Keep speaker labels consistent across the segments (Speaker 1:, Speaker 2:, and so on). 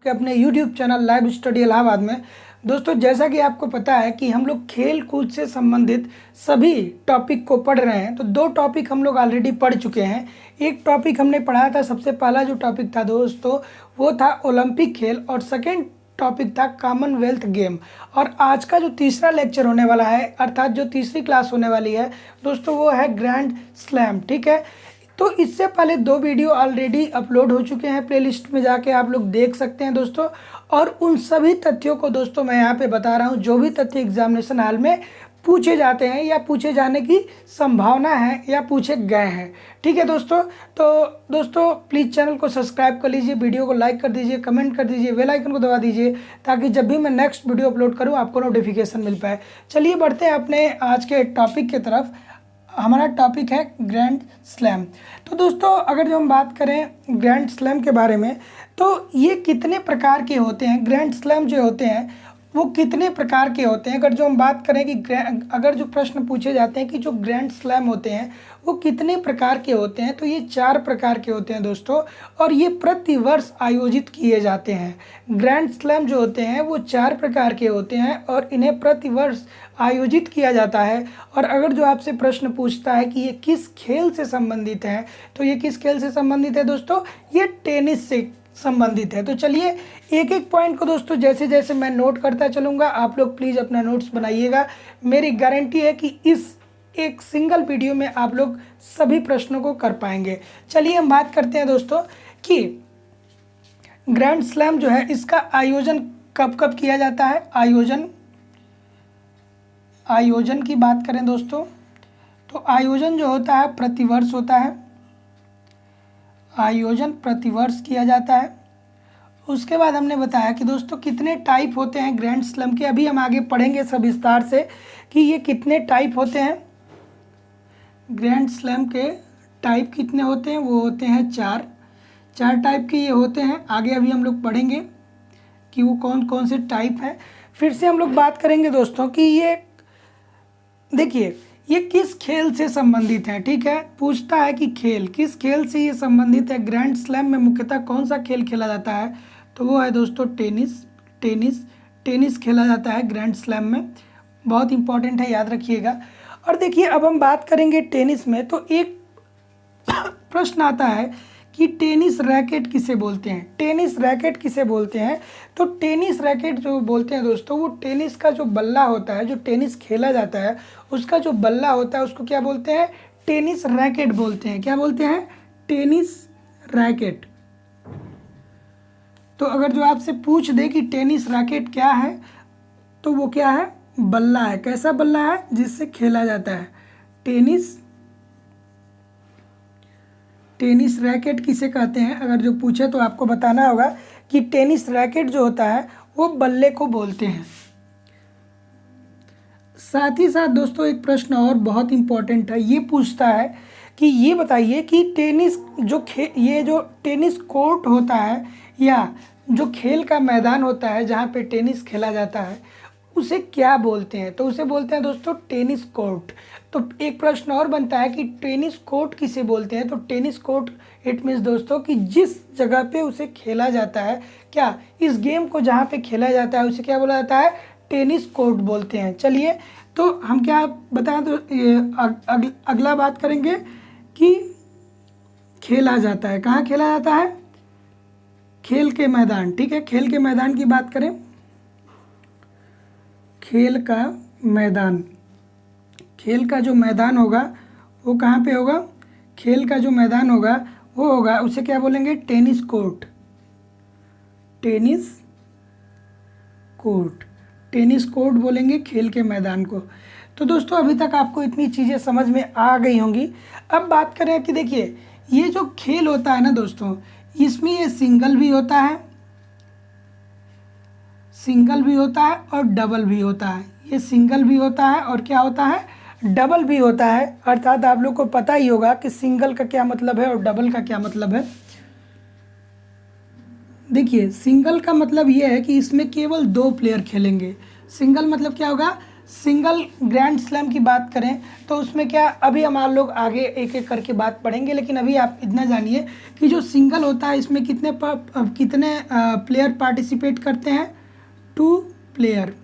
Speaker 1: अपने YouTube channel live study Allahabad में। दोस्तों, जैसा कि आपको पता है कि हम लोग खेल कूद से संबंधित सभी टॉपिक को पढ़ रहे हैं। तो 2 टॉपिक हम लोग ऑलरेडी पढ़ चुके हैं। एक टॉपिक हमने पढ़ा था, सबसे पहला जो टॉपिक था दोस्तों वो था ओलंपिक खेल, और सेकेंड टॉपिक था कॉमनवेल्थ गेम। और आज का जो तीसरा लेक्चर होने वाला है, अर्थात जो तीसरी क्लास होने वाली है दोस्तों, वो है ग्रैंड स्लैम। ठीक है, तो इससे पहले 2 वीडियो ऑलरेडी अपलोड हो चुके हैं, प्लेलिस्ट में जाके आप लोग देख सकते हैं दोस्तों। और उन सभी तथ्यों को दोस्तों मैं यहाँ पे बता रहा हूँ जो भी तथ्य एग्जामिनेशन हाल में पूछे जाते हैं या पूछे जाने की संभावना है या पूछे गए हैं। ठीक है दोस्तों, तो दोस्तों प्लीज़ चैनल को सब्सक्राइब कर लीजिए, वीडियो को लाइक कर दीजिए, कमेंट कर दीजिए, बेल आइकन को दबा दीजिए, ताकि जब भी मैं नेक्स्ट वीडियो अपलोड करूँ आपको नोटिफिकेशन मिल पाए। चलिए बढ़ते हैं अपने आज के टॉपिक की तरफ। हमारा टॉपिक है ग्रैंड स्लैम। तो दोस्तों, अगर जो हम बात करें ग्रैंड स्लैम के बारे में, तो ये कितने प्रकार के होते हैं, ग्रैंड स्लैम जो होते हैं वो कितने प्रकार के होते हैं। अगर जो हम बात करें कि अगर जो प्रश्न पूछे जाते हैं कि जो ग्रैंड स्लैम होते हैं वो कितने प्रकार के होते हैं, तो ये 4 प्रकार के होते हैं दोस्तों, और ये प्रतिवर्ष आयोजित किए जाते हैं। ग्रैंड स्लैम जो होते हैं वो 4 प्रकार के होते हैं और इन्हें प्रतिवर्ष आयोजित किया जाता है। और अगर जो आपसे प्रश्न पूछता है कि ये किस खेल से संबंधित है, तो ये किस खेल से संबंधित है दोस्तों, ये टेनिस से संबंधित है। तो चलिए एक एक पॉइंट को दोस्तों जैसे जैसे मैं नोट करता चलूँगा, आप लोग प्लीज़ अपना नोट्स बनाइएगा। मेरी गारंटी है कि इस एक सिंगल वीडियो में आप लोग सभी प्रश्नों को कर पाएंगे। चलिए हम बात करते हैं दोस्तों कि ग्रैंड स्लैम जो है इसका आयोजन कब कब किया जाता है। आयोजन की बात करें दोस्तों, तो आयोजन जो होता है प्रतिवर्ष होता है। आयोजन प्रतिवर्ष किया जाता है। उसके बाद हमने बताया कि दोस्तों कितने टाइप होते हैं ग्रैंड स्लैम के। अभी हम आगे पढ़ेंगे सब विस्तार से कि ये कितने टाइप होते हैं। ग्रैंड स्लैम के टाइप कितने होते हैं, वो होते हैं 4 टाइप के ये होते हैं। आगे अभी हम लोग पढ़ेंगे कि वो कौन कौन से टाइप हैं। फिर से हम लोग बात करेंगे दोस्तों कि ये देखिए ये किस खेल से संबंधित है। ठीक है, पूछता है कि खेल किस खेल से ये संबंधित है। ग्रैंड स्लैम में मुख्यतः कौन सा खेल खेला जाता है, तो वो है दोस्तों टेनिस खेला जाता है ग्रैंड स्लैम में। बहुत इंपॉर्टेंट है, याद रखिएगा। और देखिए अब हम बात करेंगे टेनिस में, तो एक प्रश्न आता है कि टेनिस रैकेट किसे बोलते हैं। टेनिस रैकेट किसे बोलते हैं, तो टेनिस रैकेट जो बोलते हैं दोस्तों, वो टेनिस का जो बल्ला होता है, जो टेनिस खेला जाता है उसका जो बल्ला होता है उसको क्या बोलते हैं, टेनिस रैकेट बोलते हैं। क्या बोलते हैं, टेनिस रैकेट। तो अगर जो आपसे पूछ दे कि टेनिस रैकेट क्या है, तो वो क्या है, बल्ला है। कैसा बल्ला है, जिससे खेला जाता है। टेनिस रैकेट किसे कहते हैं, अगर जो पूछे तो आपको बताना होगा कि टेनिस रैकेट जो होता है वो बल्ले को बोलते हैं। साथ ही साथ दोस्तों एक प्रश्न और बहुत इंपॉर्टेंट है, ये पूछता है कि ये बताइए कि ये जो टेनिस कोर्ट होता है या जो खेल का मैदान होता है जहाँ पे टेनिस खेला जाता है, उसे क्या बोलते हैं, तो उसे बोलते हैं दोस्तों टेनिस कोर्ट। तो एक प्रश्न और बनता है कि टेनिस कोर्ट किसे बोलते हैं, तो टेनिस कोर्ट इट मीन्स दोस्तों कि जिस जगह पे उसे खेला जाता है, क्या इस गेम को जहाँ पे खेला जाता है उसे क्या बोला जाता है, टेनिस कोर्ट बोलते हैं। चलिए तो हम क्या बताएं, तो अगला बात करेंगे कि खेला जाता है, कहाँ खेला जाता है, खेल के मैदान। ठीक है, खेल के मैदान की बात करें, खेल का मैदान, खेल का जो मैदान होगा वो कहाँ पे होगा, खेल का जो मैदान होगा वो होगा, उसे क्या बोलेंगे, टेनिस कोर्ट। टेनिस कोर्ट बोलेंगे खेल के मैदान को। तो दोस्तों अभी तक आपको इतनी चीज़ें समझ में आ गई होंगी। अब बात करें कि देखिए ये जो खेल होता है ना दोस्तों, इसमें ये सिंगल भी होता है और डबल भी होता है। ये सिंगल भी होता है और क्या होता है, डबल भी होता है। अर्थात आप लोग को पता ही होगा कि सिंगल का क्या मतलब है और डबल का क्या मतलब है। देखिए सिंगल का मतलब ये है कि इसमें केवल 2 प्लेयर खेलेंगे। सिंगल मतलब क्या होगा, सिंगल ग्रैंड स्लैम की बात करें तो उसमें क्या, अभी हम लोग आगे एक एक करके बात पढ़ेंगे, लेकिन अभी आप इतना जानिए कि जो सिंगल होता है इसमें कितने प्लेयर पार्टिसिपेट करते हैं, 2 प्लेयर।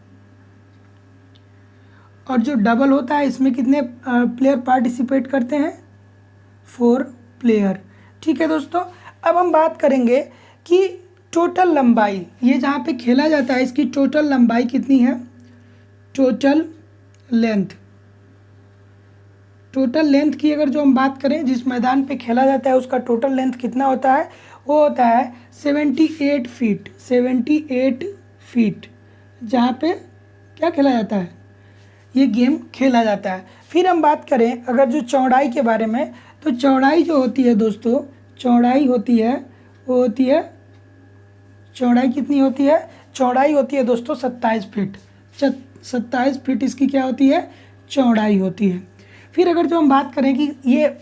Speaker 1: और जो डबल होता है इसमें कितने प्लेयर पार्टिसिपेट करते हैं, 4 प्लेयर। ठीक है दोस्तों, अब हम बात करेंगे कि टोटल लंबाई, ये जहाँ पे खेला जाता है इसकी टोटल लंबाई कितनी है, टोटल लेंथ। टोटल लेंथ की अगर जो हम बात करें, जिस मैदान पे खेला जाता है उसका टोटल लेंथ कितना होता है, वो होता है 78 फीट। 78 फीट जहाँ पे क्या खेला जाता है, ये गेम खेला जाता है। फिर हम बात करें अगर जो चौड़ाई के बारे में, तो चौड़ाई जो होती है दोस्तों, चौड़ाई होती है वो होती है, चौड़ाई कितनी होती है, चौड़ाई होती है दोस्तों 27 फीट। 27 फीट इसकी क्या होती है, चौड़ाई होती है। फिर अगर जो हम बात करें कि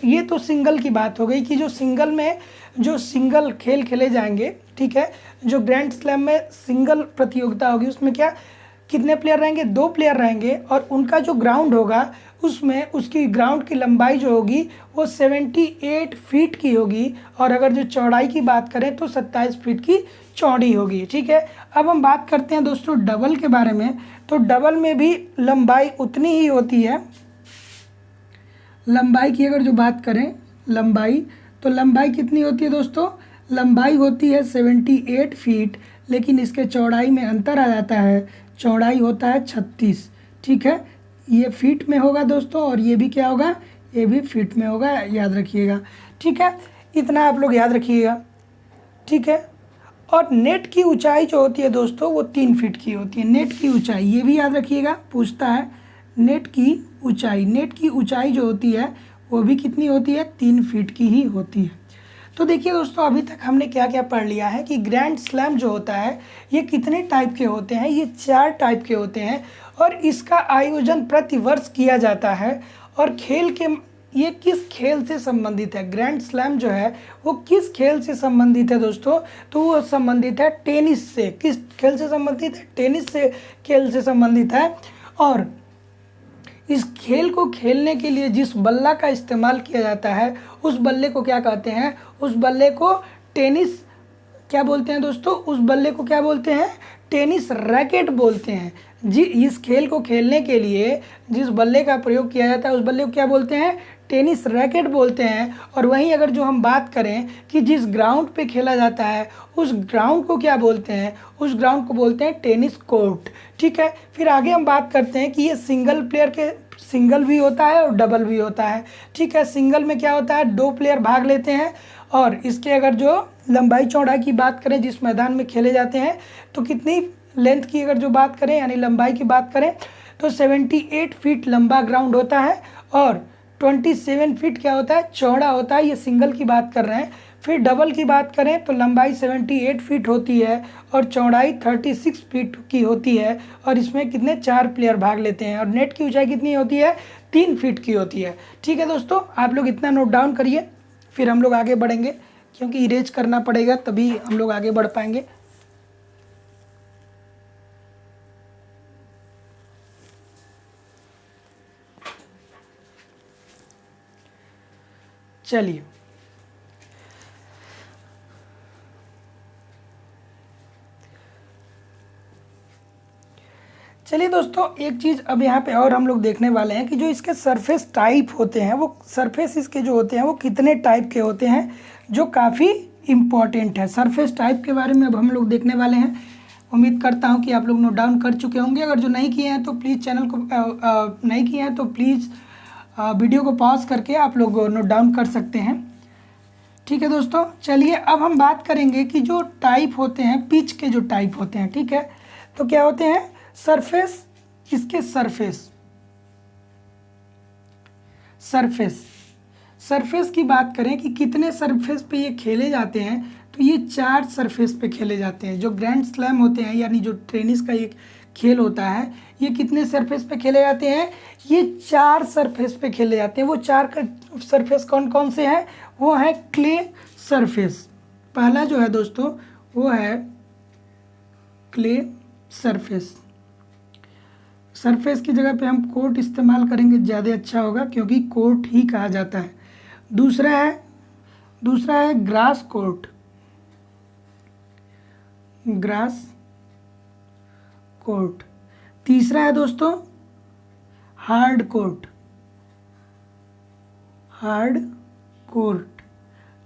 Speaker 1: ये तो सिंगल की बात हो गई कि जो सिंगल में जो सिंगल खेल खेले जाएंगे, ठीक है, जो ग्रैंड स्लैम में सिंगल प्रतियोगिता होगी उसमें क्या कितने प्लेयर रहेंगे, 2 प्लेयर रहेंगे, और उनका जो ग्राउंड होगा उसमें उसकी ग्राउंड की लंबाई जो होगी वो 78 फीट की होगी, और अगर जो चौड़ाई की बात करें तो 27 फीट की चौड़ी होगी। ठीक है, अब हम बात करते हैं दोस्तों डबल के बारे में। तो डबल में भी लंबाई उतनी ही होती है। लंबाई की अगर जो बात करें लंबाई, तो लंबाई कितनी होती है दोस्तों, लंबाई होती है 78 फीट, लेकिन इसके चौड़ाई में अंतर आ जाता है, चौड़ाई होता है 36। ठीक है, ये फीट में होगा दोस्तों, और ये भी क्या होगा, ये भी फीट में होगा, याद रखिएगा। ठीक है, इतना आप लोग याद रखिएगा। ठीक है, और नेट की ऊंचाई जो होती है दोस्तों वो 3 फीट की होती है। नेट की ऊंचाई ये भी याद रखिएगा, पूछता है नेट की ऊंचाई। नेट की ऊंचाई जो होती है वो भी कितनी होती है, 3 फीट की ही होती है। तो देखिए दोस्तों, अभी तक हमने क्या क्या पढ़ लिया है कि ग्रैंड स्लैम जो होता है ये कितने टाइप के होते हैं, ये 4 टाइप के होते हैं, और इसका आयोजन प्रतिवर्ष किया जाता है। और खेल के ये किस खेल से संबंधित है, ग्रैंड स्लैम जो है वो किस खेल से संबंधित है दोस्तों, तो वो संबंधित है टेनिस से। किस खेल से संबंधित है, टेनिस से खेल से संबंधित है। और इस खेल को खेलने के लिए जिस बल्ला का इस्तेमाल किया जाता है उस बल्ले को क्या कहते हैं, उस बल्ले को टेनिस क्या बोलते हैं दोस्तों, उस बल्ले को क्या बोलते हैं, टेनिस रैकेट बोलते हैं। जी, इस खेल को खेलने के लिए जिस बल्ले का प्रयोग किया जाता है उस बल्ले को क्या बोलते हैं, टेनिस रैकेट बोलते हैं। और वहीं अगर जो हम बात करें कि जिस ग्राउंड पे खेला जाता है उस ग्राउंड को क्या बोलते हैं, उस ग्राउंड को बोलते हैं टेनिस कोर्ट। ठीक है, फिर आगे हम बात करते हैं कि ये सिंगल प्लेयर के सिंगल भी होता है और डबल भी होता है। ठीक है, सिंगल में क्या होता है, 2 प्लेयर भाग लेते हैं, और इसके अगर जो लंबाई चौड़ाई की बात करें जिस मैदान में खेले जाते हैं, तो कितनी लेंथ की अगर जो बात करें यानी लंबाई की बात करें तो 78 फीट लंबा ग्राउंड होता है, और 27 फीट क्या होता है, चौड़ा होता है। ये सिंगल की बात कर रहे हैं। फिर डबल की बात करें तो लंबाई 78 फीट होती है और चौड़ाई 36 फीट की होती है, और इसमें कितने 4 प्लेयर भाग लेते हैं, और नेट की ऊंचाई कितनी होती है, 3 फीट की होती है। ठीक है दोस्तों, आप लोग इतना नोट डाउन करिए, फिर हम लोग आगे बढ़ेंगे, क्योंकि इरेज करना पड़ेगा तभी हम लोग आगे बढ़ पाएंगे। चलिए, चलिए दोस्तों, एक चीज़ अब यहाँ पे और हम लोग देखने वाले हैं कि जो इसके सरफेस टाइप होते हैं, वो सरफेस इसके जो होते हैं वो कितने टाइप के होते हैं, जो काफ़ी इम्पॉर्टेंट है। सरफेस टाइप के बारे में अब हम लोग देखने वाले हैं। उम्मीद करता हूँ कि आप लोग नोट डाउन कर चुके होंगे। अगर जो नहीं किए हैं तो प्लीज़ चैनल को नहीं किए हैं तो प्लीज़ वीडियो को पॉज करके आप लोग नोट डाउन कर सकते हैं। ठीक है दोस्तों, चलिए अब हम बात करेंगे कि जो टाइप होते हैं, पिच के जो टाइप होते हैं। ठीक है, तो क्या होते हैं, सरफेस, इसके सरफेस सरफेस की बात करें कि कितने सरफेस पे ये खेले जाते हैं, तो ये 4 सरफेस पे खेले जाते हैं। जो ग्रैंड स्लैम होते हैं यानी जो टेनिस का एक खेल होता है, ये कितने सरफेस पे खेले जाते हैं, ये 4 सरफेस पे खेले जाते हैं। वो 4 सरफेस कौन कौन से हैं, वो है क्ले सरफेस। पहला जो है दोस्तों वो है क्ले सरफेस। सरफेस की जगह पे हम कोर्ट इस्तेमाल करेंगे, ज़्यादा अच्छा होगा क्योंकि कोर्ट ही कहा जाता है। दूसरा है ग्रास कोर्ट, ग्रास कोर्ट। तीसरा है दोस्तों हार्ड कोर्ट, हार्ड कोर्ट।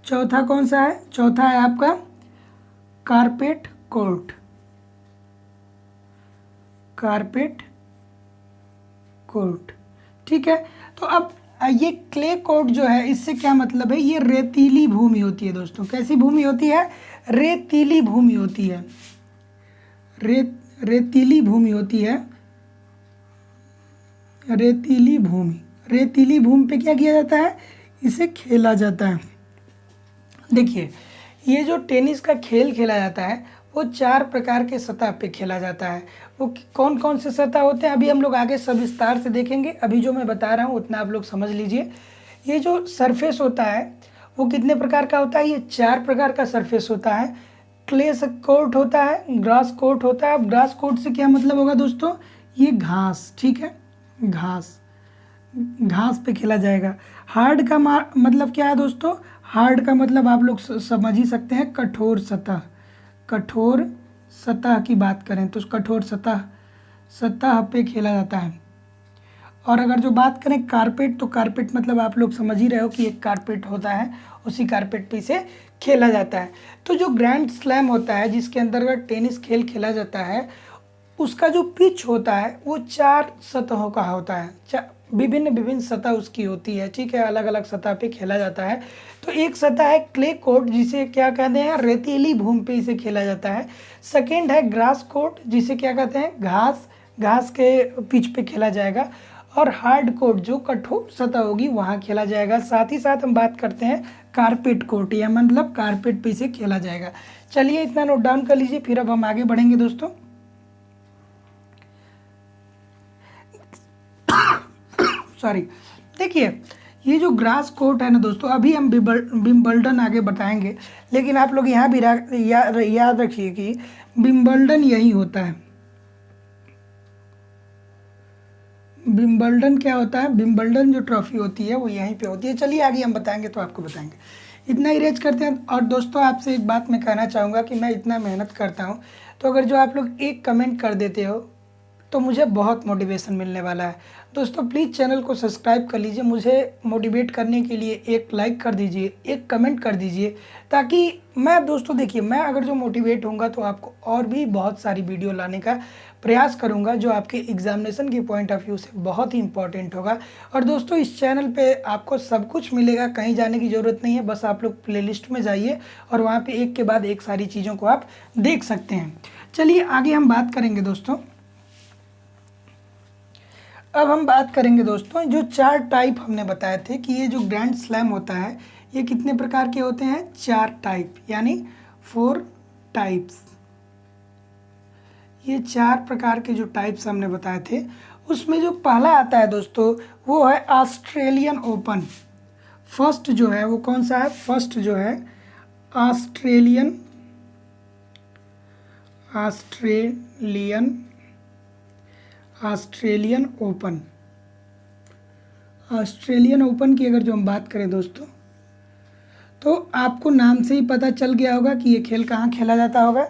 Speaker 1: चौथा कौन सा है? चौथा है आपका कारपेट कोर्ट, कारपेट कोर्ट। ठीक है, तो अब ये क्ले कोर्ट जो है इससे क्या मतलब है? ये रेतीली भूमि होती है दोस्तों। कैसी भूमि होती है? रेतीली भूमि होती है, रेतीली भूमि होती है, रेतीली भूमि। रेतीली भूमि पे क्या किया जाता है? इसे खेला जाता है। देखिए, ये जो टेनिस का खेल खेला जाता है वो 4 प्रकार के सतह पे खेला जाता है। वो कौन कौन से सतह होते हैं अभी हम लोग आगे सब विस्तार से देखेंगे। अभी जो मैं बता रहा हूँ उतना आप लोग समझ लीजिए। ये जो सरफेस होता है वो कितने प्रकार का होता है? ये 4 प्रकार का सरफेस होता है। क्ले कोर्ट होता है, ग्रास कोर्ट होता है। अब ग्रास कोर्ट से क्या मतलब होगा दोस्तों? ये घास, ठीक है, घास, घास पे खेला जाएगा। हार्ड का मतलब क्या है दोस्तों? हार्ड का मतलब आप लोग समझ ही सकते हैं, कठोर सतह। कठोर सतह की बात करें तो कठोर सतह पे खेला जाता है। और अगर जो बात करें कारपेट, तो कारपेट मतलब आप लोग समझ ही रहे हो कि एक कारपेट होता है, उसी कारपेट पे इसे खेला जाता है। तो जो ग्रैंड स्लैम होता है जिसके अंतर्गत टेनिस खेल खेला जाता है, उसका जो पिच होता है वो 4 सतहों का होता है। विभिन्न सतह उसकी होती है, ठीक है, अलग अलग सतह पे खेला जाता है। तो एक सतह है क्ले कोर्ट, जिसे क्या कहते हैं? रेतीली भूमि पे इसे खेला जाता है। सेकेंड है ग्रास कोर्ट, जिसे क्या कहते हैं? घास के पिच पे खेला जाएगा। और हार्ड कोर्ट जो कठोर सतह होगी वहाँ खेला जाएगा। साथ ही साथ हम बात करते हैं कारपेट कोर्ट, या मतलब कारपेट पे इसे खेला जाएगा। चलिए इतना नोट डाउन कर लीजिए, फिर अब हम आगे बढ़ेंगे दोस्तों। सॉरी, देखिए ये जो ग्रास कोर्ट है ना दोस्तों, अभी हम विंबलडन आगे बताएंगे, लेकिन आप लोग यहाँ भी याद रखिए कि विंबलडन यही होता है। विंबलडन क्या होता है? विंबलडन जो ट्रॉफी होती है वो यहीं पे होती है। चलिए आगे हम बताएंगे तो आपको बताएंगे। इतना ही रेज करते हैं। और दोस्तों आपसे एक बात मैं कहना चाहूँगा कि मैं इतना मेहनत करता हूँ, तो अगर जो आप लोग एक कमेंट कर देते हो तो मुझे बहुत मोटिवेशन मिलने वाला है। दोस्तों प्लीज़ चैनल को सब्सक्राइब कर लीजिए, मुझे मोटिवेट करने के लिए एक लाइक कर दीजिए, एक कमेंट कर दीजिए, ताकि मैं दोस्तों देखिए, मैं अगर जो मोटिवेट होऊंगा तो आपको और भी बहुत सारी वीडियो लाने का प्रयास करूंगा जो आपके एग्जामिनेशन के पॉइंट ऑफ व्यू से बहुत ही इंपॉर्टेंट होगा। और दोस्तों इस चैनल पे आपको सब कुछ मिलेगा, कहीं जाने की ज़रूरत नहीं है। बस आप लोग प्लेलिस्ट में जाइए और वहाँ पे एक के बाद एक सारी चीज़ों को आप देख सकते हैं। चलिए आगे हम बात करेंगे दोस्तों। अब हम बात करेंगे दोस्तों, जो 4 टाइप हमने बताए थे कि ये जो ग्रैंड स्लैम होता है ये कितने प्रकार के होते हैं? 4 टाइप, यानी 4 टाइप्स। ये 4 प्रकार के जो टाइप्स हमने बताए थे, उसमें जो पहला आता है दोस्तों वो है ऑस्ट्रेलियन ओपन। फर्स्ट जो है वो कौन सा है? फर्स्ट जो है ऑस्ट्रेलियन ओपन। ऑस्ट्रेलियन ओपन की अगर जो हम बात करें दोस्तों, तो आपको नाम से ही पता चल गया होगा कि ये खेल कहाँ खेला जाता होगा।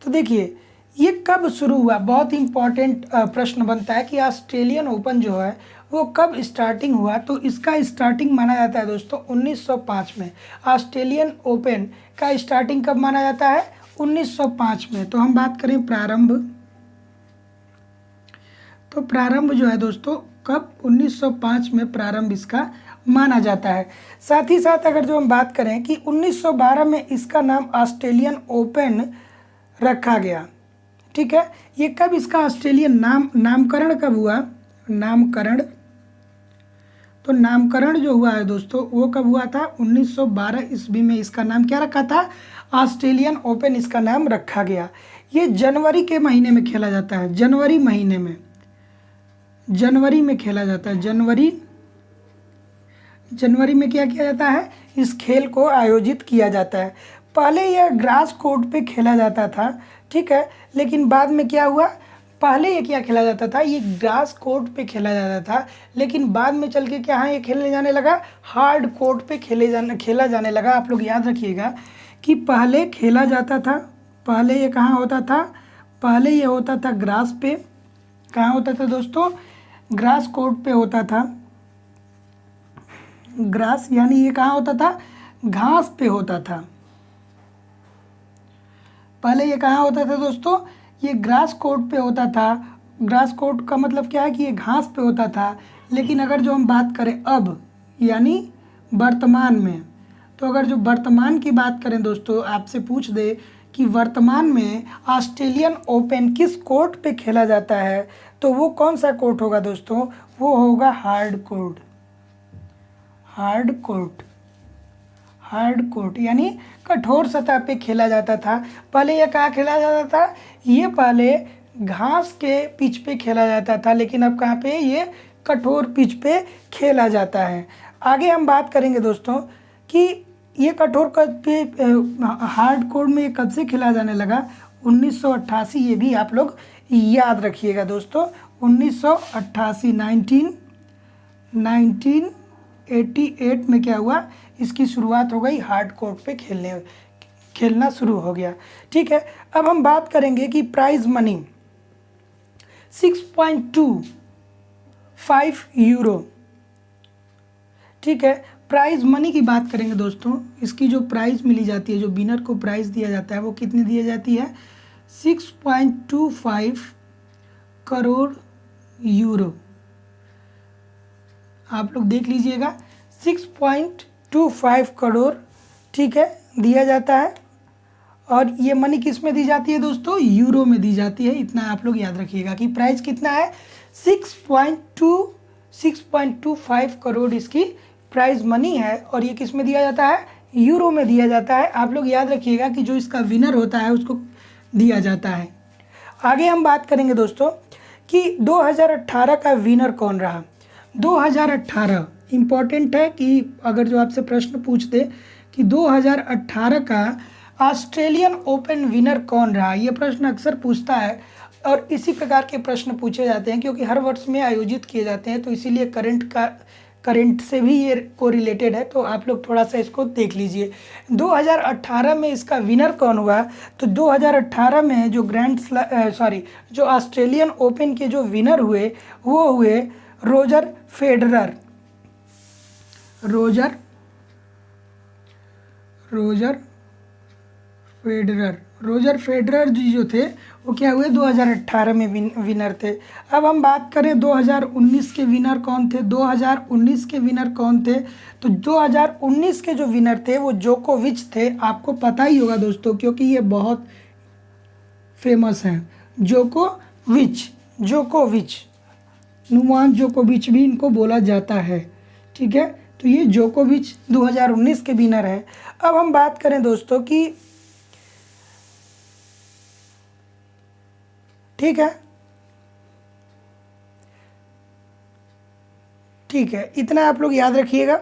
Speaker 1: तो देखिए ये कब शुरू हुआ? बहुत इंपॉर्टेंट प्रश्न बनता है कि ऑस्ट्रेलियन ओपन जो है वो कब स्टार्टिंग हुआ। तो इसका स्टार्टिंग माना जाता है दोस्तों 1905 में। ऑस्ट्रेलियन ओपन का स्टार्टिंग कब माना जाता है? 1905 में। तो हम बात करें प्रारंभ, तो प्रारंभ जो है दोस्तों कब? 1905 में प्रारंभ इसका माना जाता है। साथ ही साथ अगर जो हम बात करें कि 1912 में इसका नाम ऑस्ट्रेलियन ओपन रखा गया, ठीक है। ये कब इसका ऑस्ट्रेलियन नामकरण कब हुआ? नामकरण, तो नामकरण जो हुआ है दोस्तों वो कब हुआ था? 1912 ईस्वी में इसका नाम क्या रखा था? ऑस्ट्रेलियन ओपन इसका नाम रखा गया। ये जनवरी के महीने में खेला जाता है, जनवरी महीने में, जनवरी में खेला जाता है। जनवरी में क्या किया जाता है? इस खेल को आयोजित किया जाता है। पहले यह ग्रास कोर्ट पे खेला जाता था, ठीक है, लेकिन बाद में क्या हुआ? पहले ये क्या खेला जाता था, ये ग्रास कोर्ट पे खेला जाता था, लेकिन बाद में चल के क्या है, ये खेलने जाने लगा हार्ड कोर्ट पे खेला जाने लगा। आप लोग याद रखिएगा कि पहले खेला जाता था, पहले ये कहाँ होता था, पहले ये होता था ग्रास पे, कहाँ होता था दोस्तों, ग्रास कोर्ट पे होता था। ग्रास यानी ये कहाँ होता था, घास पे होता था। पहले ये कहाँ होता था दोस्तों, ये ग्रास कोर्ट पे होता था। ग्रास कोर्ट का मतलब क्या है कि ये घास पे होता था। लेकिन अगर जो हम बात करें अब, यानी वर्तमान में, तो अगर जो वर्तमान की बात करें दोस्तों, आपसे पूछ दे कि वर्तमान में ऑस्ट्रेलियन ओपन किस कोर्ट पे खेला जाता है, तो वो कौन सा कोर्ट होगा दोस्तों, वो होगा hard court. Hard court, hard court यानी कठोर सतह पे खेला जाता था। पहले ये कहाँ खेला जाता था, ये पहले घास के पिच पे खेला जाता था, लेकिन अब कहाँ पे, ये कठोर पिच पे खेला जाता है। आगे हम बात करेंगे दोस्तों कि ये कठोर पे हार्ड कोर्ट में कब से खेला जाने लगा, 1988। ये भी आप लोग याद रखिएगा दोस्तों, 1988, 1988 में क्या हुआ, इसकी शुरुआत हो गई, हार्ड कोर्ट पे खेलना शुरू हो गया। ठीक है, अब हम बात करेंगे कि प्राइज मनी 6.25 यूरो। ठीक है, प्राइज मनी की बात करेंगे दोस्तों, इसकी जो प्राइज मिली जाती है, जो विनर को प्राइज दिया जाता है, वो कितनी दी जाती है, 6.25 करोड़ यूरो। आप लोग देख लीजिएगा, 6.25 करोड़, ठीक है, दिया जाता है। और ये मनी किस में दी जाती है दोस्तों, यूरो में दी जाती है। इतना आप लोग याद रखिएगा कि प्राइस कितना है, 6.25 करोड़ इसकी प्राइज मनी है, और ये किस में दिया जाता है, यूरो में दिया जाता है। आप लोग याद रखिएगा कि जो इसका विनर होता है उसको दिया जाता है। आगे हम बात करेंगे दोस्तों कि 2018 का विनर कौन रहा। 2018 इम्पॉर्टेंट है कि अगर जो आपसे प्रश्न पूछते कि 2018 का ऑस्ट्रेलियन ओपन विनर कौन रहा, ये प्रश्न अक्सर पूछता है, और इसी प्रकार के प्रश्न पूछे जाते हैं क्योंकि हर वर्ष में आयोजित किए जाते हैं, तो इसीलिए करंट से भी ये कोरिलेटेड है। तो आप लोग थोड़ा सा इसको देख लीजिए, 2018 में इसका विनर कौन हुआ। तो 2018 में जो जो ऑस्ट्रेलियन ओपन के जो विनर हुए, वो हुए रोजर फेडरर। रोजर फेडरर जी जो थे, वो क्या हुए, 2018 में विनर थे। अब हम बात करें 2019 के विनर कौन थे। 2019 के विनर कौन थे, तो 2019 के जो विनर थे वो जोकोविच थे। आपको पता ही होगा दोस्तों, क्योंकि ये बहुत फेमस हैं, जोकोविच, नुवान जोकोविच भी इनको बोला जाता है। ठीक है, तो ये जोकोविच 2019 के विनर है। अब हम बात करें दोस्तों कि, ठीक है, इतना आप लोग याद रखिएगा,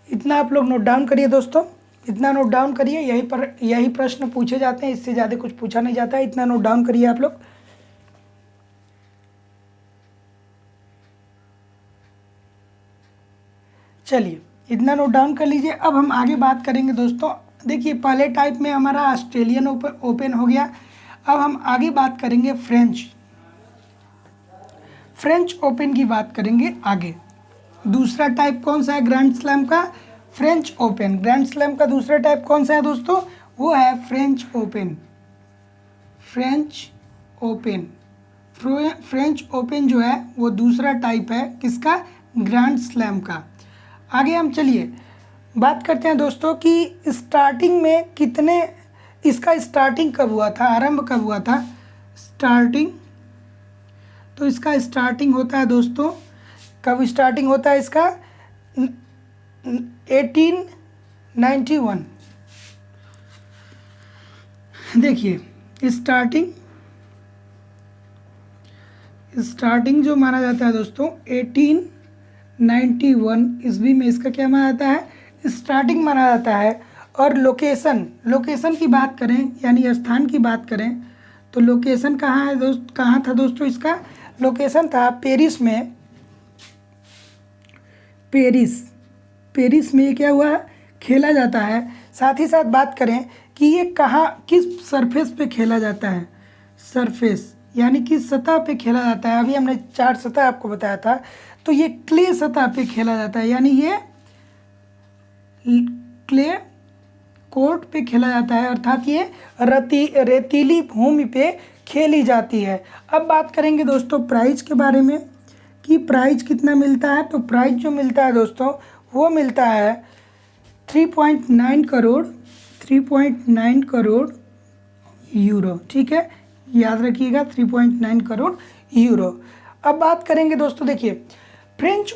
Speaker 1: इतना आप लोग नोट डाउन करिए दोस्तों, इतना नोट डाउन करिए। यही प्रश्न पूछे जाते हैं, इससे ज़्यादा कुछ पूछा नहीं जाता है। इतना नोट डाउन करिए आप लोग। चलिए, इतना नोट डाउन कर लीजिए। अब हम आगे बात करेंगे दोस्तों। देखिए, पहले टाइप में हमारा ऑस्ट्रेलियन ओपन हो गया। अब हम आगे बात करेंगे फ्रेंच ओपन की बात करेंगे आगे। दूसरा टाइप कौन सा है ग्रैंड स्लैम का, फ्रेंच ओपन। ग्रैंड स्लैम का दूसरा टाइप कौन सा है दोस्तों, वो है फ्रेंच ओपन जो है वो दूसरा टाइप है किसका, ग्रैंड स्लैम का। आगे हम चलिए बात करते हैं दोस्तों कि स्टार्टिंग में इसका स्टार्टिंग कब हुआ था, आरंभ कब हुआ था, तो इसका स्टार्टिंग होता है दोस्तों, कब स्टार्टिंग होता है इसका, 1891। देखिए, स्टार्टिंग जो माना जाता है दोस्तों 1891 ईस्वी में इसका क्या माना जाता है, स्टार्टिंग माना जाता है। और लोकेशन, लोकेशन की बात करें यानी स्थान की बात करें तो लोकेशन कहाँ है कहाँ था दोस्तों? इसका लोकेशन था पेरिस में। पेरिस में ये क्या हुआ है? खेला जाता है। साथ ही साथ बात करें कि ये कहाँ किस सरफेस पे खेला जाता है? सरफेस यानी किस सतह पे खेला जाता है? अभी हमने 4 सतह आपको बताया था, तो ये क्ले सतह पे खेला जाता है, यानी ये क्ले कोर्ट पे खेला जाता है, अर्थात ये रेतीली भूमि पे खेली जाती है। अब बात करेंगे दोस्तों प्राइज के बारे में कि प्राइज कितना मिलता है। तो प्राइज जो मिलता है दोस्तों वो मिलता है 3.9 करोड़ 3.9 करोड़ यूरो। ठीक है, याद रखिएगा 3.9 करोड़ यूरो। अब बात करेंगे दोस्तों, देखिए फ्रेंच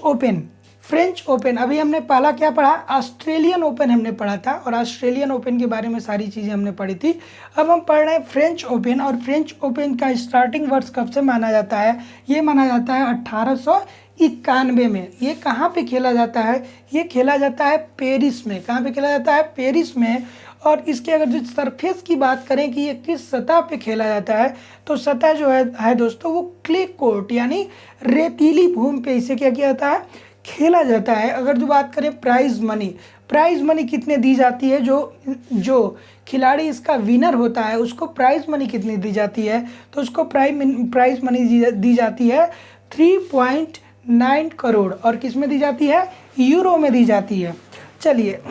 Speaker 1: ओपन अभी हमने पहला क्या पढ़ा? ऑस्ट्रेलियन ओपन हमने पढ़ा था, और ऑस्ट्रेलियन ओपन के बारे में सारी चीज़ें हमने पढ़ी थी। अब हम पढ़ रहे हैं फ्रेंच ओपन, और फ्रेंच ओपन का स्टार्टिंग वर्ष कब से माना जाता है? ये माना जाता है 1891 में। ये कहाँ पे खेला जाता है? ये खेला जाता है पेरिस में। कहाँ पे खेला जाता है? पेरिस में। और इसके अगर जो सरफेस की बात करें कि ये किस सतह पे खेला जाता है, तो सतह जो है दोस्तों वो क्ले कोर्ट यानी रेतीली भूमि पे इसे क्या किया जाता है? खेला जाता है। अगर जो बात करें प्राइज मनी कितने दी जाती है? जो खिलाड़ी इसका विनर होता है उसको प्राइज मनी कितनी दी जाती है? तो उसको प्राइज मनी दी जाती है 3.9 करोड़। और किस में दी जाती है? यूरो में दी जाती है। चलिए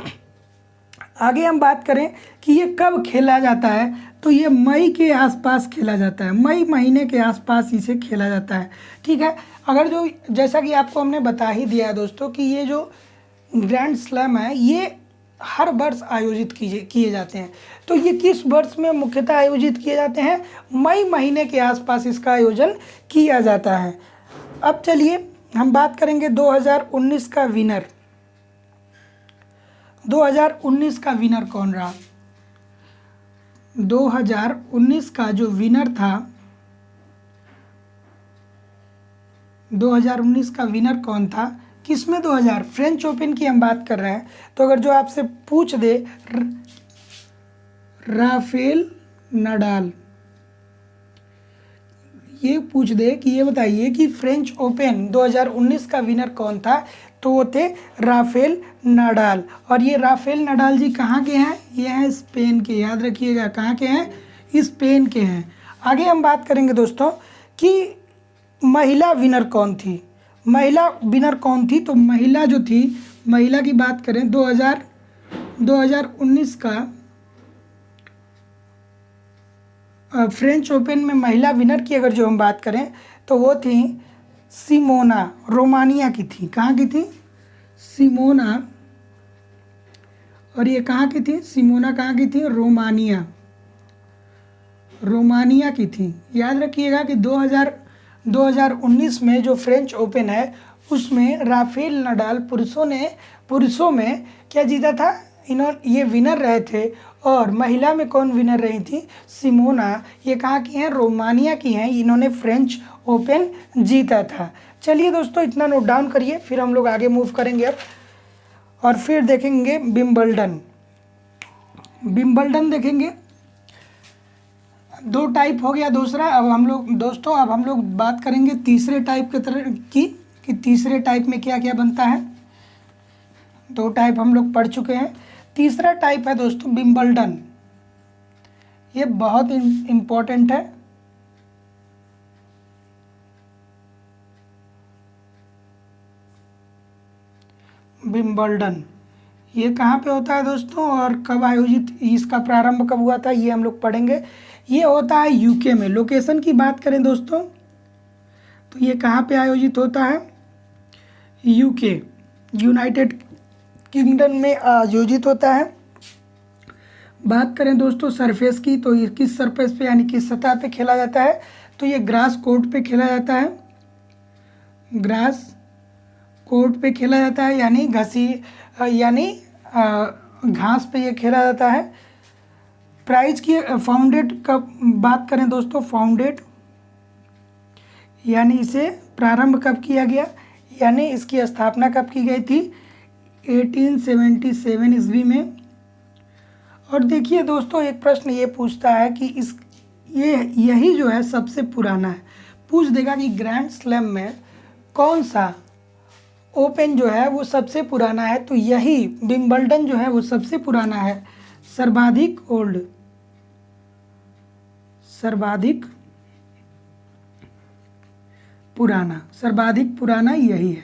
Speaker 1: आगे हम बात करें कि ये कब खेला जाता है, तो ये मई के आसपास खेला जाता है। मई महीने के आसपास इसे खेला जाता है। ठीक है, अगर जो जैसा कि आपको हमने बता ही दिया है दोस्तों कि ये जो ग्रैंड स्लैम है ये हर वर्ष आयोजित किए जाते हैं। तो ये किस वर्ष में मुख्यतः आयोजित किए जाते हैं? मई महीने के आसपास इसका आयोजन किया जाता है। अब चलिए हम बात करेंगे 2019 का विनर। 2019 का विनर कौन रहा? 2019 का जो विनर था, 2019 का विनर कौन था? किसमें? 2000 फ्रेंच ओपन की हम बात कर रहे हैं। तो अगर जो आपसे पूछ दे राफेल नडाल, ये पूछ दे कि ये बताइए कि फ्रेंच ओपन 2019 का विनर कौन था, तो वो थे राफेल नडाल। और ये राफेल नडाल जी कहाँ के हैं? ये हैं स्पेन के। याद रखिएगा कहाँ के हैं? स्पेन के हैं। आगे हम बात करेंगे दोस्तों कि महिला विनर कौन थी। महिला विनर कौन थी? तो महिला जो थी, महिला की बात करें 2019 का फ्रेंच ओपन में महिला विनर की अगर जो हम बात करें तो वो थी सिमोना, रोमानिया की थी। कहाँ की थी? सिमोना। और ये कहाँ की थी? सिमोना कहाँ की थी? रोमानिया की थी। याद रखिएगा कि 2019 में जो फ्रेंच ओपन है उसमें राफेल नडाल पुरुषों में क्या जीता था? ये विनर रहे थे। और महिला में कौन विनर रही थी? सिमोना। ये कहाँ की हैं? रोमानिया की हैं। इन्होंने फ्रेंच ओपन जीता था। चलिए दोस्तों इतना नोट डाउन करिए, फिर हम लोग आगे मूव करेंगे अब, और फिर देखेंगे विंबलडन देखेंगे। 2 टाइप हो गया दूसरा। अब हम लोग बात करेंगे तीसरे टाइप के तरह की, कि तीसरे टाइप में क्या क्या बनता है। 2 टाइप हम लोग पढ़ चुके हैं। तीसरा टाइप है दोस्तों विंबलडन। ये बहुत इम्पोर्टेंट है। विंबलडन ये कहाँ पे होता है दोस्तों, और कब आयोजित, इसका प्रारंभ कब हुआ था, ये हम लोग पढ़ेंगे। ये होता है यूके में। लोकेशन की बात करें दोस्तों तो ये कहाँ पे आयोजित होता है? यूके, यूनाइटेड किंगडम में आयोजित होता है। बात करें दोस्तों सरफेस की, तो ये किस सरफेस पे यानी किस सतह पे खेला जाता है? तो ये ग्रास कोर्ट पे खेला जाता है। ग्रास कोर्ट पे खेला जाता है, यानी घास पे ये खेला जाता है। प्राइज की फाउंडेड कब बात करें दोस्तों, फाउंडेड यानी इसे प्रारंभ कब किया गया, यानी इसकी स्थापना कब की गई थी? 1877 ईस्वी में और देखिए दोस्तों, एक प्रश्न ये पूछता है कि इस यही जो है सबसे पुराना है। पूछ देगा कि ग्रैंड स्लैम में कौन सा ओपन जो है वो सबसे पुराना है, तो यही विंबलडन जो है वो सबसे पुराना है। सर्वाधिक ओल्ड, सर्वाधिक पुराना यही है।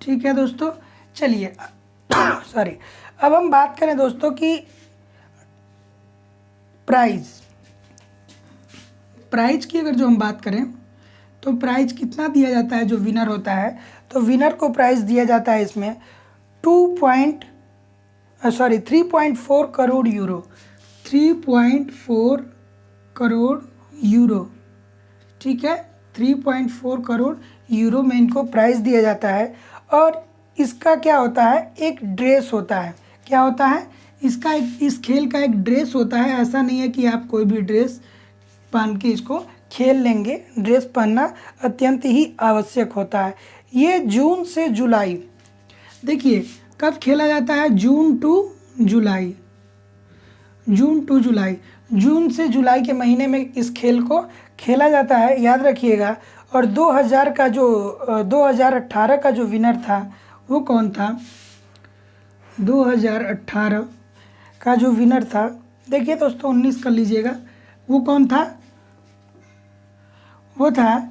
Speaker 1: ठीक है दोस्तों, चलिए सॉरी, अब हम बात करें दोस्तों कि प्राइज की अगर जो हम बात करें तो प्राइज कितना दिया जाता है जो विनर होता है। तो विनर को प्राइज दिया जाता है इसमें 3.4 करोड़ यूरो, 3.4 करोड़ यूरो। ठीक है, 3.4 करोड़ यूरो में इनको प्राइज दिया जाता है। और इसका क्या होता है, एक ड्रेस होता है। क्या होता है इसका, इस खेल का एक ड्रेस होता है। ऐसा नहीं है कि आप कोई भी ड्रेस पहन के इसको खेल लेंगे, ड्रेस पहनना अत्यंत ही आवश्यक होता है। ये जून से जुलाई, देखिए कब खेला जाता है, जून टू जुलाई, जून से जुलाई के महीने में इस खेल को खेला जाता है, याद रखिएगा। और 2018 का जो विनर था वो कौन था, 2018 का जो विनर था, देखिए दोस्तों 19 कर लीजिएगा, वो कौन था, वो था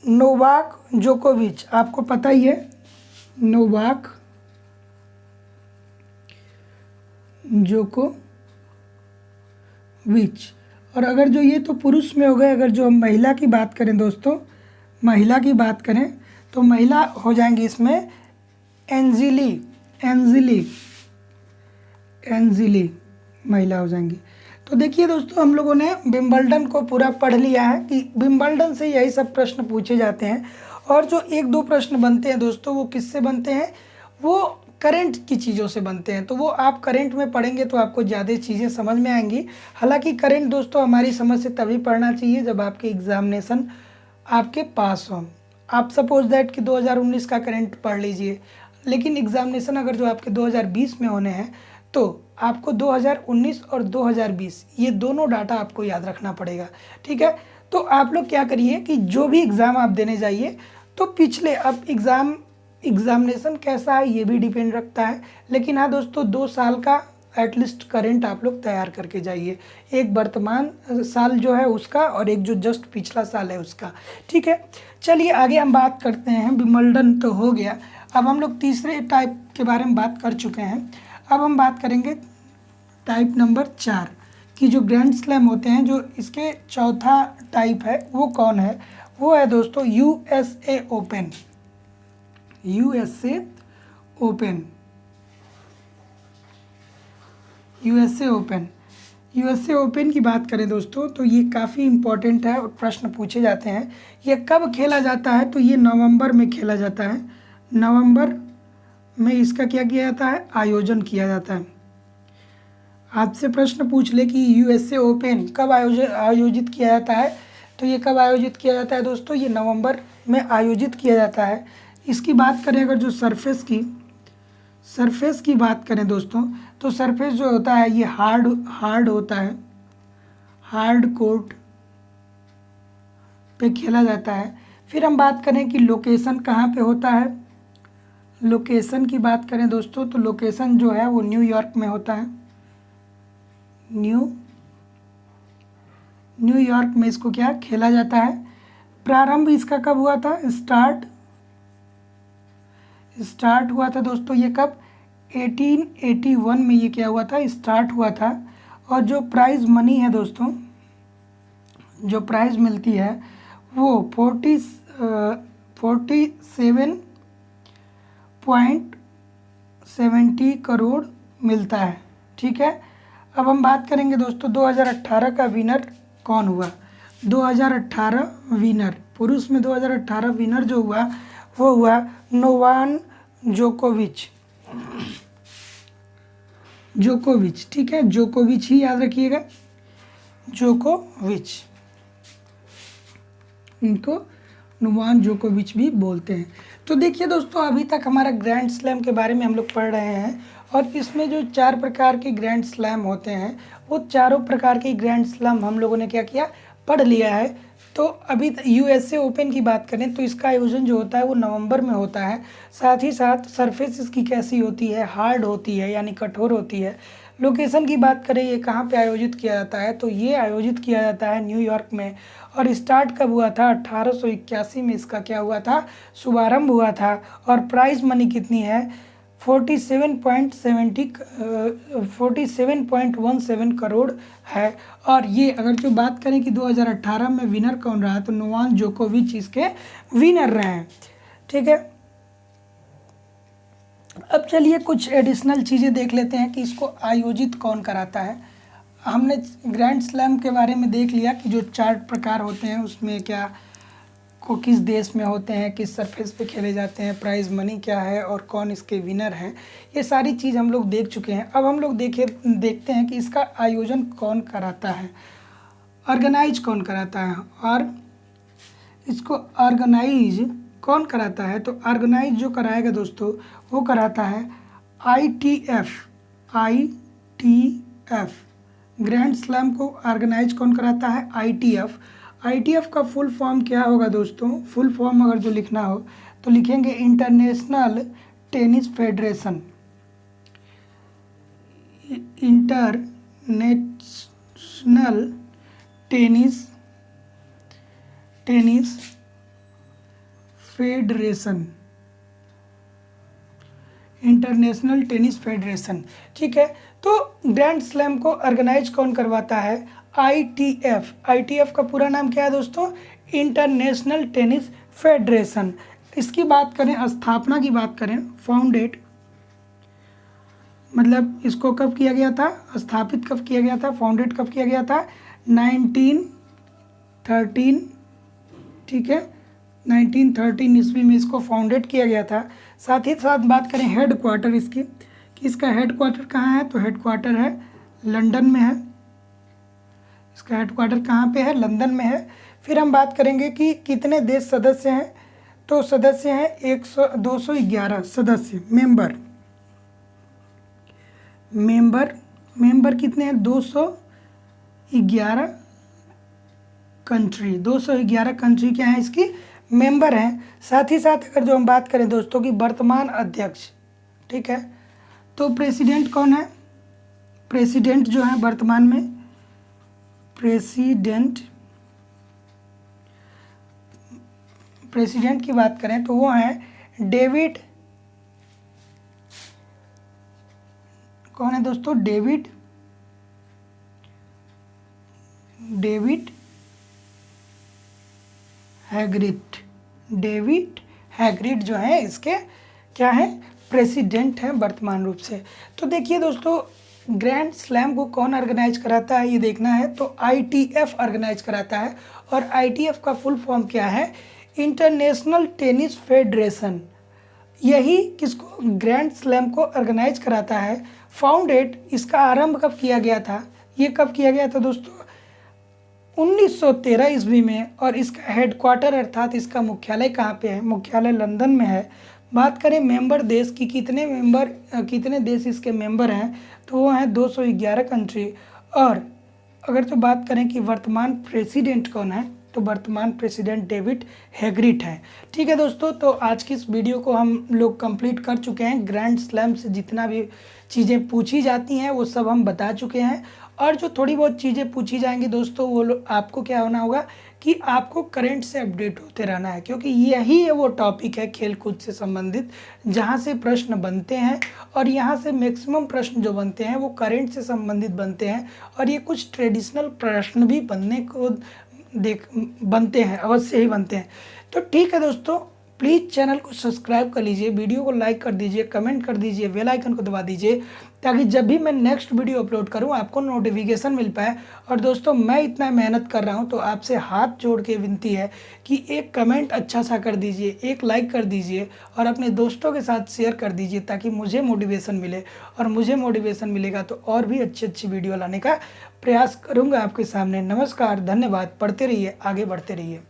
Speaker 1: नोवाक जोकोविच। आपको पता ही है, नोवाक जोकोविच। और अगर जो ये तो पुरुष में हो गए, अगर जो हम महिला की बात करें दोस्तों, महिला की बात करें तो महिला हो जाएंगी इसमें एंजिली महिला हो जाएंगी। तो देखिए दोस्तों, हम लोगों ने विंबलडन को पूरा पढ़ लिया है कि विंबलडन से यही सब प्रश्न पूछे जाते हैं। और जो एक दो प्रश्न बनते हैं दोस्तों, वो किससे बनते हैं, वो करंट की चीज़ों से बनते हैं। तो वो आप करंट में पढ़ेंगे तो आपको ज़्यादा चीज़ें समझ में आएंगी। हालांकि करंट दोस्तों हमारी समझ से तभी पढ़ना चाहिए जब आपके एग्जामिनेशन आपके पास हो। आप सपोज दैट कि 2019 का करंट पढ़ लीजिए, लेकिन एग्जामिनेशन अगर जो आपके 2020 में होने हैं तो आपको 2019 और 2020 ये दोनों डाटा आपको याद रखना पड़ेगा। ठीक है, तो आप लोग क्या करिए कि जो भी एग्ज़ाम आप देने जाइए तो पिछले, अब एग्जामिनेशन कैसा है ये भी डिपेंड रखता है, लेकिन हाँ दोस्तों 2 साल का एटलीस्ट करंट आप लोग तैयार करके जाइए, एक वर्तमान साल जो है उसका और एक जो जस्ट पिछला साल है उसका। ठीक है, चलिए आगे हम बात करते हैं। विंबलडन तो हो गया, अब हम लोग तीसरे टाइप के बारे में बात कर चुके हैं। अब हम बात करेंगे टाइप नंबर 4 की, जो ग्रैंड स्लैम होते हैं। जो इसके चौथा टाइप है वो कौन है, वो है दोस्तों यूएसए ओपन। यूएसए ओपन की बात करें दोस्तों तो ये काफ़ी इम्पोर्टेंट है और प्रश्न पूछे जाते हैं। ये कब खेला जाता है, तो ये नवंबर में खेला जाता है। नवंबर में इसका क्या किया जाता है, आयोजन किया जाता है। आपसे प्रश्न पूछ ले कि यूएसए ओपन कब आयोजित किया जाता है, तो ये कब आयोजित किया जाता है दोस्तों, ये नवंबर में आयोजित किया जाता है। इसकी बात करें अगर जो सरफेस की बात करें दोस्तों, तो सरफेस जो होता है ये हार्ड होता है, हार्ड कोर्ट पे खेला जाता है। फिर हम बात करें कि लोकेशन कहाँ पे होता है, लोकेशन की बात करें दोस्तों तो लोकेशन जो है वो न्यूयॉर्क में होता है। न्यूयॉर्क में इसको क्या खेला जाता है। प्रारंभ इसका कब हुआ था, स्टार्ट हुआ था दोस्तों ये कब, 1881 में ये क्या हुआ था, स्टार्ट हुआ था। और जो प्राइज़ मनी है दोस्तों, जो प्राइज़ मिलती है वो 47.70 करोड़ मिलता है। ठीक है, अब हम बात करेंगे दोस्तों 2018 का विनर कौन हुआ। 2018 विनर, पुरुष में 2018 विनर जो हुआ वो हुआ नोवाक जोकोविच। ठीक है, जोकोविच ही याद रखिएगा, जोकोविच, इनको नोवाक जोकोविच भी बोलते हैं। तो देखिए दोस्तों, अभी तक हमारा ग्रैंड स्लैम के बारे में हम लोग पढ़ रहे हैं और इसमें जो 4 प्रकार के ग्रैंड स्लैम होते हैं वो चारों प्रकार के ग्रैंड स्लैम हम लोगों ने क्या किया, पढ़ लिया है। तो अभी यूएसए ओपन की बात करें तो इसका आयोजन जो होता है वो नवंबर में होता है। साथ ही साथ सरफेस इसकी कैसी होती है, हार्ड होती है यानी कठोर होती है। लोकेशन की बात करें ये कहाँ पे आयोजित किया जाता है, तो ये आयोजित किया जाता है न्यूयॉर्क में। और स्टार्ट कब हुआ था, 1881 में इसका क्या हुआ था, शुभारंभ हुआ था। और प्राइज मनी कितनी है, 47.17 करोड़ है। और ये अगर जो बात करें कि 2018 में विनर कौन रहा, तो नोवाक जोकोविच इसके विनर रहे हैं। ठीक है, अब चलिए कुछ एडिशनल चीज़ें देख लेते हैं कि इसको आयोजित कौन कराता है। हमने ग्रैंड स्लैम के बारे में देख लिया कि जो 4 प्रकार होते हैं उसमें क्या को किस देश में होते हैं, किस सरफेस पे खेले जाते हैं, प्राइज़ मनी क्या है और कौन इसके विनर हैं, ये सारी चीज़ हम लोग देख चुके हैं। अब हम लोग देखते हैं कि इसका आयोजन कौन कराता है, ऑर्गेनाइज कौन कराता है। और इसको ऑर्गेनाइज कौन कराता है, तो ऑर्गेनाइज जो कराएगा दोस्तों वो कराता है ITF। ग्रैंड स्लैम को ऑर्गेनाइज कौन कराता है, ITF का फुल फॉर्म क्या होगा दोस्तों, फुल फॉर्म अगर जो लिखना हो तो लिखेंगे international tennis federation. International tennis federation, international tennis federation. ठीक है, तो ग्रैंड स्लैम को ऑर्गेनाइज कौन करवाता है, ITF का पूरा नाम क्या है दोस्तों, इंटरनेशनल टेनिस फेडरेशन। इसकी बात करें, स्थापना की बात करें, फाउंडेड मतलब इसको कब किया गया था, स्थापित कब किया गया था, फाउंडेड कब किया गया था, 1913। ठीक है, 1913 ईस्वी में इसको फाउंडेड किया गया था। साथ ही साथ बात करें हेड क्वार्टर इसकी, कि इसका हेड क्वार्टर कहाँ है, तो हेड क्वार्टर है लंदन में है। इसका हेड क्वार्टर कहाँ पे है, लंदन में है। फिर हम बात करेंगे कि कितने देश सदस्य हैं, तो सदस्य हैं 211 सदस्य, मेंबर कितने हैं, 211 कंट्री, 211 कंट्री क्या है इसकी मेंबर हैं। साथ ही साथ अगर जो हम बात करें दोस्तों की वर्तमान अध्यक्ष, ठीक है, तो प्रेसिडेंट कौन है, प्रेसिडेंट जो है वर्तमान में, प्रेसिडेंट की बात करें तो वो हैं डेविड, कौन है दोस्तों, डेविड हैग्रिड जो है इसके क्या है, प्रेसिडेंट हैं वर्तमान रूप से। तो देखिए दोस्तों, ग्रैंड स्लैम को कौन ऑर्गेनाइज कराता है ये देखना है, तो ITF ऑर्गेनाइज कराता है। और ITF का फुल फॉर्म क्या है, इंटरनेशनल टेनिस फेडरेशन। यही किसको, ग्रैंड स्लैम को ऑर्गेनाइज कराता है। फाउंडेड, इसका आरंभ कब किया गया था, ये कब किया गया था दोस्तों, 1913 ईस्वी में। और इसका हेडक्वार्टर अर्थात इसका मुख्यालय कहाँ पे है, मुख्यालय लंदन में है। बात करें मेंबर देश की, कितने देश इसके मेंबर हैं, तो वो हैं 211 कंट्री। और अगर तो बात करें कि वर्तमान प्रेसिडेंट कौन है, तो वर्तमान प्रेसिडेंट डेविड हैग्रिड है। ठीक है दोस्तों, तो आज की इस वीडियो को हम लोग कंप्लीट कर चुके हैं। ग्रैंड स्लैम से जितना भी चीज़ें पूछी जाती हैं वो सब हम बता चुके हैं। और जो थोड़ी बहुत चीज़ें पूछी जाएंगी दोस्तों, वो आपको क्या होना होगा कि आपको करंट से अपडेट होते रहना है, क्योंकि यही है वो टॉपिक है खेल कूद से संबंधित जहाँ से प्रश्न बनते हैं। और यहाँ से मैक्सिमम प्रश्न जो बनते हैं वो करंट से संबंधित बनते हैं। और ये कुछ ट्रेडिशनल प्रश्न भी बनते हैं, अवश्य ही बनते हैं। तो ठीक है दोस्तों, प्लीज़ चैनल को सब्सक्राइब कर लीजिए, वीडियो को लाइक कर दीजिए, कमेंट कर दीजिए, बेल आइकन को दबा दीजिए, ताकि जब भी मैं नेक्स्ट वीडियो अपलोड करूं आपको नोटिफिकेशन मिल पाए। और दोस्तों, मैं इतना मेहनत कर रहा हूं तो आपसे हाथ जोड़ के विनती है कि एक कमेंट अच्छा सा कर दीजिए, एक लाइक कर दीजिए और अपने दोस्तों के साथ शेयर कर दीजिए, ताकि मुझे मोटिवेशन मिले। और मुझे मोटिवेशन मिलेगा तो और भी अच्छी वीडियो लाने का प्रयास करूँगा आपके सामने। नमस्कार, धन्यवाद, पढ़ते रहिए, आगे बढ़ते रहिए।